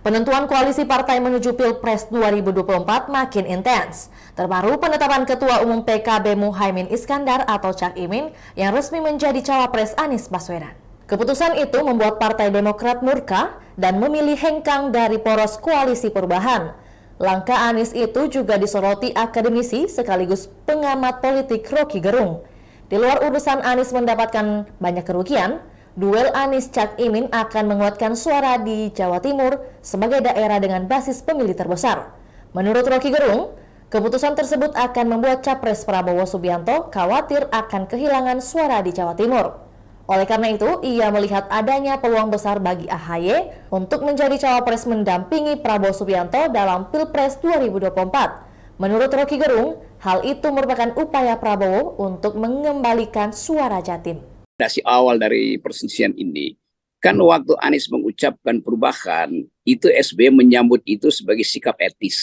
Penentuan koalisi partai menuju Pilpres 2024 makin intens. Terbaru penetapan Ketua Umum PKB Muhaimin Iskandar atau Cak Imin yang resmi menjadi cawapres Anies Baswedan. Keputusan itu membuat Partai Demokrat murka dan memilih hengkang dari poros koalisi perubahan. Langkah Anies itu juga disoroti akademisi sekaligus pengamat politik Rocky Gerung. Di luar urusan Anies mendapatkan banyak kerugian, duel Anies Cak Imin akan menguatkan suara di Jawa Timur sebagai daerah dengan basis pemilih terbesar. Menurut Rocky Gerung, keputusan tersebut akan membuat Capres Prabowo Subianto khawatir akan kehilangan suara di Jawa Timur. Oleh karena itu, ia melihat adanya peluang besar bagi AHY untuk menjadi cawapres mendampingi Prabowo Subianto dalam Pilpres 2024. Menurut Rocky Gerung, hal itu merupakan upaya Prabowo untuk mengembalikan suara Jatim. Awal dari perselisihan ini, kan waktu Anies mengucapkan perubahan, itu SBY menyambut itu sebagai sikap etis.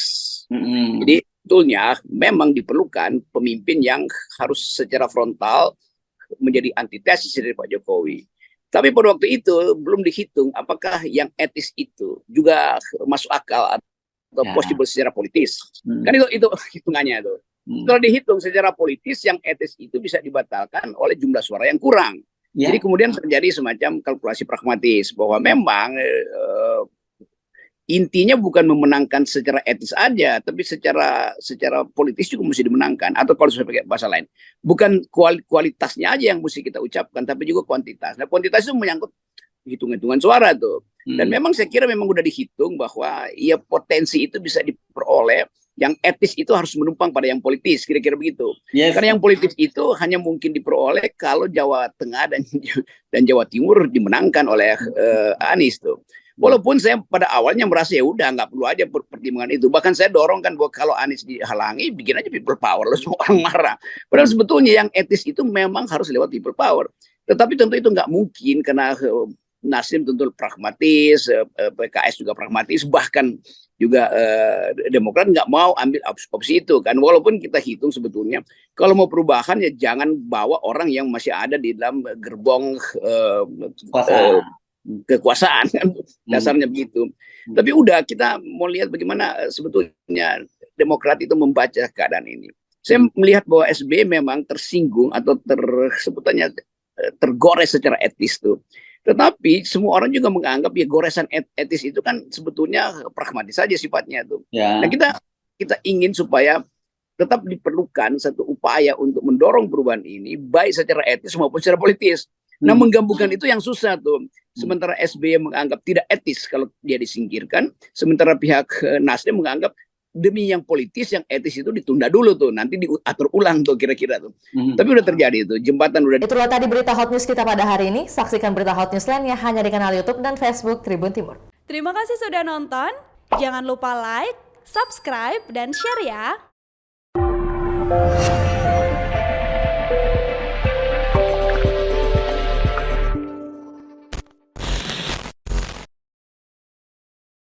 Jadi sebetulnya memang diperlukan pemimpin yang harus secara frontal menjadi antitesis dari Pak Jokowi. Tapi pada waktu itu belum dihitung apakah yang etis itu juga masuk akal atau possible secara politis. Kan itu hitungannya itu. Kalau dihitung secara politis, yang etis itu bisa dibatalkan oleh jumlah suara yang kurang. Jadi kemudian terjadi semacam kalkulasi pragmatis bahwa memang intinya bukan memenangkan secara etis aja, tapi secara politis juga mesti dimenangkan. Atau kalau saya pakai bahasa lain, bukan kualitasnya aja yang mesti kita ucapkan, tapi juga kuantitas. Nah, kuantitas itu menyangkut hitung-hitungan suara tuh. Dan memang saya kira memang udah dihitung bahwa ya potensi itu bisa diperoleh. Yang etis itu harus menumpang pada yang politis, kira-kira begitu. Karena yang politis itu hanya mungkin diperoleh kalau Jawa Tengah dan Jawa Timur dimenangkan oleh Anies tuh. Walaupun saya pada awalnya merasa ya udah nggak perlu aja pertimbangan itu. Bahkan saya dorong kan bahwa kalau Anies dihalangi, bikin aja people power, lalu semua orang marah. Padahal sebetulnya yang etis itu memang harus lewat people power. Tetapi tentu itu nggak mungkin karena Nasdem tentu pragmatis, PKS juga pragmatis, bahkan juga Demokrat nggak mau ambil opsi itu kan. Walaupun kita hitung sebetulnya kalau mau perubahan ya jangan bawa orang yang masih ada di dalam gerbong kekuasaan kan, dasarnya begitu. Tapi udah kita mau lihat bagaimana sebetulnya Demokrat itu membaca keadaan ini. Saya melihat bahwa SBY memang tersinggung atau sebutannya tergores secara etis tuh. Tetapi semua orang juga menganggap ya goresan etis itu kan sebetulnya pragmatis saja sifatnya tuh. Nah kita ingin supaya tetap diperlukan satu upaya untuk mendorong perubahan ini baik secara etis maupun secara politis. Nah menggabungkan itu yang susah tuh. Sementara SBY menganggap tidak etis kalau dia disingkirkan, sementara pihak Nasdem menganggap demi yang politis, yang etis itu ditunda dulu tuh, nanti diatur ulang tuh kira-kira tuh. Tapi udah terjadi itu, jembatan udah. Itulah tadi berita hot news kita pada hari ini. Saksikan berita hot news lainnya hanya di kanal YouTube dan Facebook Tribun Timur. Terima kasih sudah nonton. Jangan lupa like, subscribe, dan share ya.